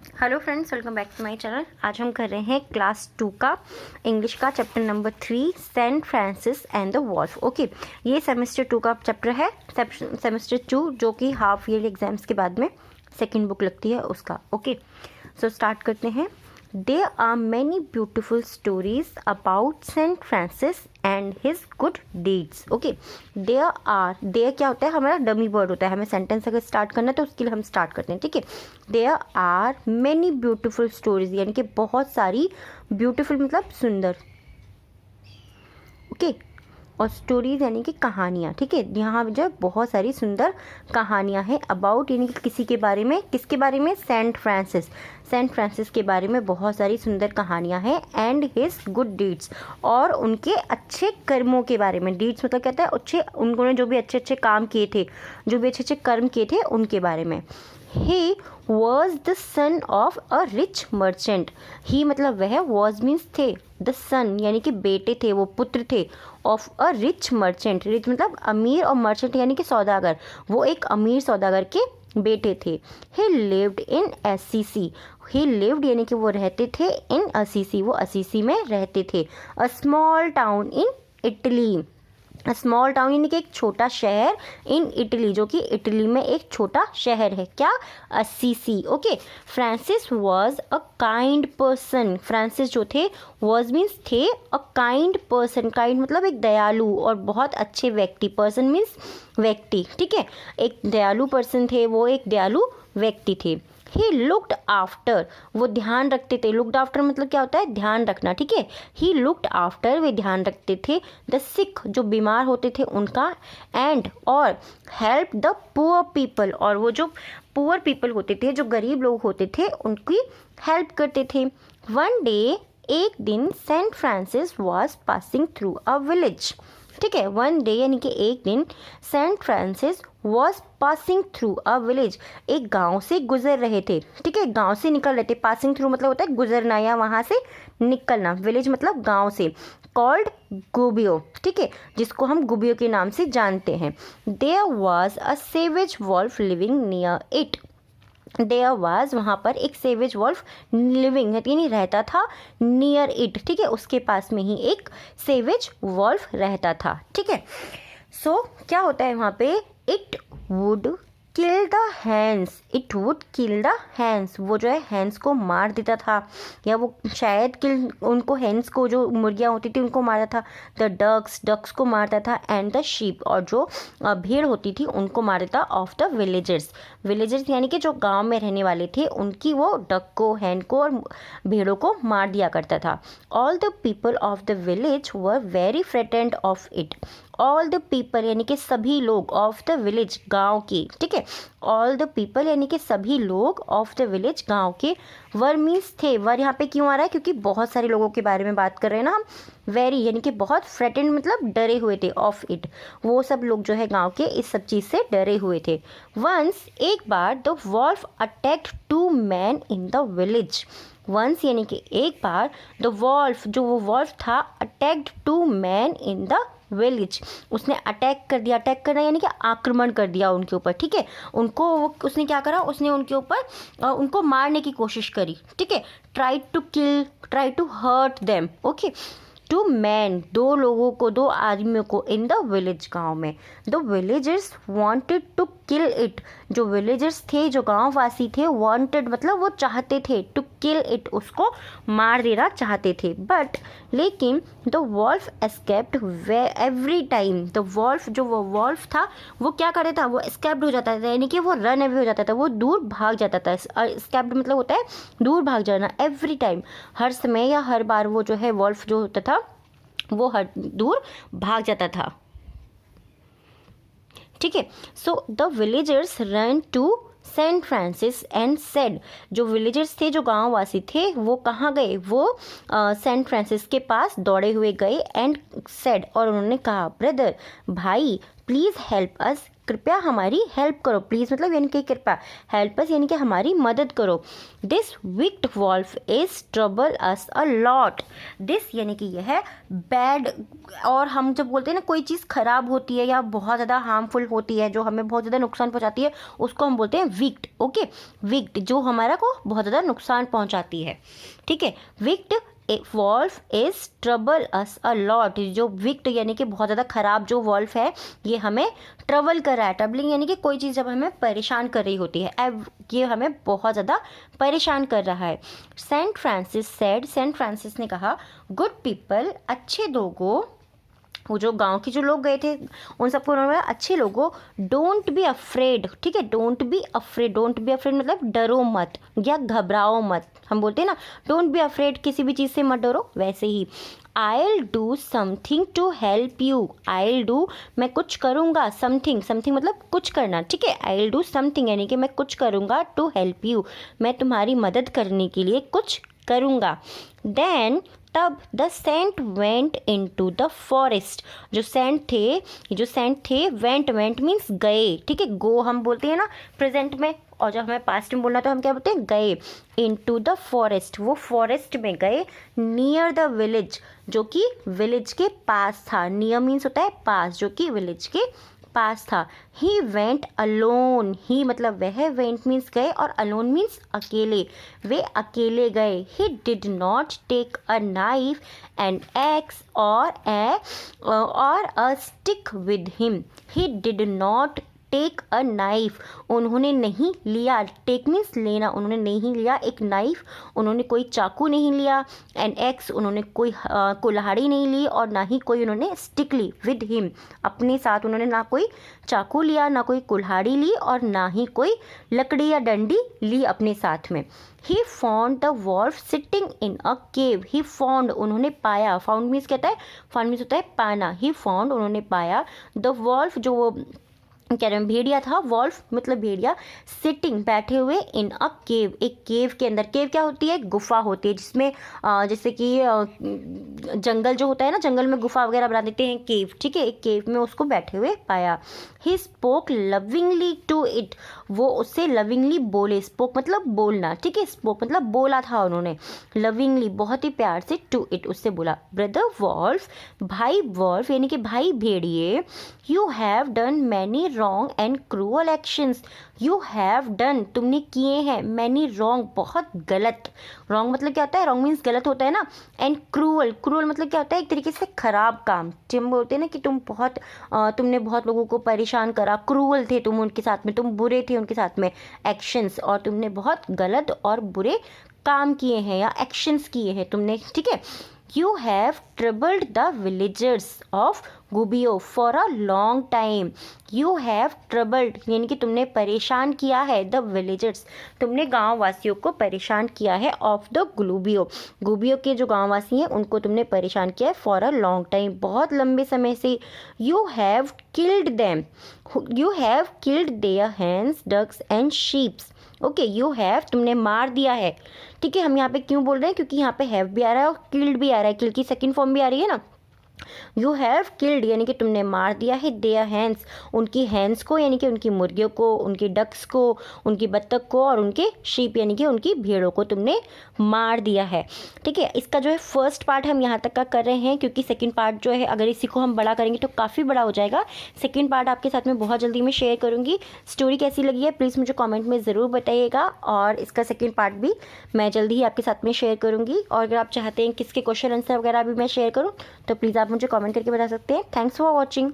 Hello friends, welcome back to my channel. आज हम कर रहे हैं क्लास 2 का इंग्लिश का chapter number 3 saint Francis and the wolf. Okay, ये सेमेस्टर 2 का चैप्टर है। सेमेस्टर 2 जो कि हाफ ईयरली एग्जाम्स के बाद में सेकंड बुक लगती है उसका। ओके, सो स्टार्ट करते हैं। There are many beautiful stories about Saint Francis and his good deeds. Okay, there क्या होता है, हमारा डमी वर्ड होता है। हमें सेंटेंस अगर स्टार्ट करना है तो उसके लिए हम स्टार्ट करते हैं। ठीक है, There are many beautiful stories, यानी कि बहुत सारी beautiful मतलब सुंदर। ओके, और स्टोरीज यानी कि कहानियाँ। ठीक है, यहाँ जो बहुत सारी सुंदर कहानियाँ हैं अबाउट, यानी कि किसी के बारे में, किसके बारे में, सेंट फ्रांसिस के बारे में बहुत सारी सुंदर कहानियाँ हैं। एंड हिज गुड डीड्स, और उनके अच्छे कर्मों के बारे में। डीड्स मतलब कहता है अच्छे, उन्होंने जो भी अच्छे अच्छे काम किए थे, जो भी अच्छे अच्छे कर्म किए थे उनके बारे में। He was the son of a rich merchant. He मतलब वह, वॉज मीन्स थे, द सन यानी कि बेटे थे, वो पुत्र थे, of a rich merchant. Rich मतलब अमीर, और मर्चेंट यानी कि सौदागर, वो एक अमीर सौदागर के बेटे थे। ही lived in Assisi. He lived यानी कि वो रहते थे, इन असीसी, वो असीसी में रहते थे। A small town in Italy. Small town यानी कि एक छोटा शहर, इन इटली जो कि इटली में एक छोटा शहर है। क्या? Assisi. Okay, Francis was a kind person. Francis जो थे, वॉज मीन्स थे, अ काइंड पर्सन। काइंड मतलब एक दयालु और बहुत अच्छे व्यक्ति। पर्सन मीन्स व्यक्ति। ठीक है, एक दयालु पर्सन थे, वो एक दयालु व्यक्ति थे। ही लुक्ड आफ्टर, वो ध्यान रखते थे। लुक्ड आफ्टर मतलब क्या होता है? ध्यान रखना। ठीक है, ही लुक्ड आफ्टर, वे ध्यान रखते थे, द सिक, जो बीमार होते थे उनका, एंड और हेल्प द पुअर पीपल, और वो जो पुअर पीपल होते थे, जो गरीब लोग होते थे, उनकी हेल्प करते थे। वन डे, एक दिन, saint Francis was passing through a village. ठीक है, वन डे यानी कि एक दिन, saint Francis was passing through a village, एक गांव से गुजर रहे थे। ठीक है, गांव से निकल रहे थे। पासिंग थ्रू मतलब होता है गुजरना या वहां से निकलना। विलेज मतलब गांव से। कॉल्ड गुबियो, ठीक है, जिसको हम गुबियो के नाम से जानते हैं। There was a savage wolf living near it. There was, वहाँ पर एक सेवेज वॉल्फ लिविंग यानी रहता था, नियर इट, ठीक है, उसके पास में ही एक सेवेज वॉल्फ रहता था। ठीक है, सो क्या होता है वहाँ पे? It would kill the hence. It would kill the hence, वो जो है हैंस को मार देता था, या वो शायद किल, उनको हैंस को, जो मुर्गियाँ होती थी उनको मारता था। द डक्स को मारता था, एंड द शीप, और जो भेड़ होती थी उनको मार देता। ऑफ द विलेजर्स यानी कि जो गांव में रहने वाले थे उनकी, वो डक को, हैन को और भेड़ों को मार दिया करता था। All the people of the village were very frightened of it. All the people यानी कि सभी लोग, ऑफ द विलेज गांव के। ठीक है, ऑल द पीपल यानी कि सभी लोग, ऑफ द विलेज गांव के। वर मीन्स थे। वर यहाँ पे क्यों आ रहा है? क्योंकि बहुत सारे लोगों के बारे में बात कर रहे हैं ना हम। वेरी यानी कि बहुत, फ्रेटेंड मतलब डरे हुए थे, ऑफ इट, वो सब लोग जो है गांव के इस सब चीज़ से डरे हुए थे। वंस, एक बार, the wolf attacked 2 men in the village. Once यानी कि एक बार, द वॉल्फ, जो वो वॉल्फ था, attacked 2 men in the village, उसने अटैक कर दिया। अटैक करना यानी कि आक्रमण कर दिया उनके ऊपर। ठीक है, उनको, उसने क्या करा, उसने उनके ऊपर उनको मारने की कोशिश करी। ठीक है, try to kill, try to hurt them. Okay, 2 men, 2 लोगों को, 2 आदमियों को, इन द विलेज, गाँव में। The villagers wanted to kill it, जो विलेजर्स थे, जो गाँव वासी थे, वॉन्टेड मतलब वो चाहते थे, टू किल इट, उसको मार देना चाहते थे। बट लेकिन the wolf escaped every time. The wolf, जो वो वॉल्फ था, वो क्या करता था? वो एस्केप्ड हो जाता था, यानी कि वो रन अवे हो जाता था, वो दूर भाग जाता था। एस्केप्ड मतलब होता है दूर भाग जाना। एवरी टाइम, हर समय या हर बार, वो जो है वॉल्फ जो होता था वो हर दूर भाग जाता था। ठीक है, so the villagers ran to saint Francis and said, जो विलेजर्स थे, जो गांव वासी थे, वो कहाँ गए? वो सेंट फ्रांसिस के पास दौड़े हुए गए। एंड सेड, और उन्होंने कहा, ब्रदर, भाई, प्लीज़ हेल्प अस, कृपया हमारी हेल्प करो। प्लीज़ मतलब यानी कि कृपया, हेल्प अस यानी कि हमारी मदद करो। This wicked wolf is trouble us a lot. This यानी कि यह है बैड, और हम जब बोलते हैं ना कोई चीज़ ख़राब होती है या बहुत ज़्यादा हार्मफुल होती है, जो हमें बहुत ज़्यादा नुकसान पहुंचाती है, उसको हम बोलते हैं विक्ड। ओके, विक्ड जो हमारा को बहुत ज़्यादा नुकसान पहुंचाती है, ठीक है। Wicked wolf is trouble us a lot, जो विक्ट यानी कि बहुत ज़्यादा ख़राब जो वॉल्फ है, ये हमें ट्रबल कर रहा है। ट्रबलिंग यानी कि कोई चीज़ जब हमें परेशान कर रही होती है, अब ये हमें बहुत ज़्यादा परेशान कर रहा है। Saint Francis said, saint Francis ने कहा, गुड पीपल, अच्छे लोगों, वो जो गांव के जो लोग गए थे उन सबको उन्होंने बोला, अच्छे लोगों, डोंट बी अफ्रेड, ठीक है, don't be afraid, don't be afraid मतलब डरो मत या घबराओ मत। हम बोलते हैं ना डोंट बी अफ्रेड, किसी भी चीज़ से मत डरो, वैसे ही I'll do something to help you, I'll do मैं कुछ करूँगा, something, something मतलब कुछ करना, ठीक है। I'll do something यानी कि मैं कुछ करूँगा, to help you मैं तुम्हारी मदद करने के लिए कुछ करूँगा। Then तब the saint went into the forest, जो सेंट थे वेंट, वेंट मीन्स गए, ठीक है। गो हम बोलते हैं ना प्रेजेंट में, और जब हमें पास्ट में बोलना तो हम क्या बोलते हैं, गए। इन टू द फॉरेस्ट, वो फॉरेस्ट में गए। नियर द विलेज, जो कि विलेज के पास था। नियर मीन्स होता है पास, जो कि विलेज के पास था। ही वेंट अलोन, ही मतलब वह, वेंट मीन्स गए, और अलोन मीन्स अकेले, वे अकेले गए। He did not take a knife and axe or a stick with him. He did not take a knife, उन्होंने नहीं लिया, टेक मीन्स लेना, उन्होंने नहीं लिया एक नाइफ, उन्होंने कोई चाकू नहीं लिया, एंड एक्स उन्होंने कोई कुल्हाड़ी नहीं ली, और ना ही कोई उन्होंने स्टिक ली, विद हिम अपने साथ, उन्होंने ना कोई चाकू लिया, ना कोई कुल्हाड़ी ली, और ना ही कोई लकड़ी या डंडी ली अपने साथ में। He found the wolf sitting in a cave, he found उन्होंने पाया, फाउंड मीन्स कहता है, फाउंड मीन्स होता है पाना। ही फाउंड उन्होंने पाया, द वॉल्फ जो वो क्या नाम भेड़िया था, वॉल्फ मतलब भेड़िया, सिटिंग बैठे हुए, इन अ केव एक केव के अंदर। केव क्या होती है, गुफा होती है, जिसमें जैसे कि जंगल जो होता है ना, जंगल में गुफा वगैरह बना देते हैं, केव, ठीक है। एक केव में उसको बैठे हुए पाया। He spoke lovingly to it, वो उससे लविंगली बोले, स्पोक मतलब बोलना, ठीक है, स्पोक मतलब बोला था उन्होंने, लविंगली बहुत ही प्यार से, टू इट उससे बोला। ब्रदर वॉल्फ, भाई वॉल्फ यानी कि भाई भेड़िए, you have done many wrong and cruel actions, you have done तुमने किए हैं, मैनी रॉन्ग बहुत गलत, रॉन्ग मतलब क्या होता है, रॉन्ग मीन्स गलत होता है ना, एंड क्रूअल, क्रूअल मतलब क्या होता है, एक तरीके से खराब काम, हम बोलते हैं ना कि तुमने बहुत लोगों को परेशान करा, क्रूअल थे तुम उनके साथ में, तुम बुरे थे उनके साथ में, एक्शंस, और तुमने बहुत गलत और बुरे काम किए हैं या एक्शंस किए हैं तुमने, ठीक है। You have troubled the villagers of Gubbio for a long time. You have troubled यानी कि तुमने परेशान किया है, the villagers तुमने गाँव वासियों को परेशान किया है, of the Gubbio गुबियो के जो गाँव वासी हैं उनको तुमने परेशान किया है, for a long time बहुत लंबे समय से। You have killed them, you have killed their hens, ducks and sheep. Okay, you have तुमने मार दिया है, ठीक है। हम यहाँ पे क्यों बोल रहे हैं, क्योंकि यहाँ पे हैव भी आ रहा है और किल्ड भी आ रहा है, किल की सेकंड फॉर्म भी आ रही है ना। यू हैव किल्ड यानी कि तुमने मार दिया है, देयर हैंस उनकी हैंस को यानी कि उनकी मुर्गियों को, उनकी डक्स को, उनकी बत्तख को, और उनके शीप यानी कि उनकी भेड़ों को तुमने मार दिया है, ठीक है। इसका जो है फर्स्ट पार्ट हम यहाँ तक का कर रहे हैं, क्योंकि सेकंड पार्ट जो है अगर इसी को हम बड़ा करेंगे तो काफ़ी बड़ा हो जाएगा। सेकंड पार्ट आपके साथ में बहुत जल्दी मैं शेयर करूँगी। स्टोरी कैसी लगी है प्लीज़ मुझे कॉमेंट में ज़रूर बताइएगा, और इसका सेकेंड पार्ट भी मैं जल्दी ही आपके साथ में शेयर करूँगी। और अगर आप चाहते हैं किसके क्वेश्चन आंसर वगैरह भी मैं शेयर करूँ तो प्लीज़ आप मुझे कमेंट करके बता सकते हैं। Thanks for watching.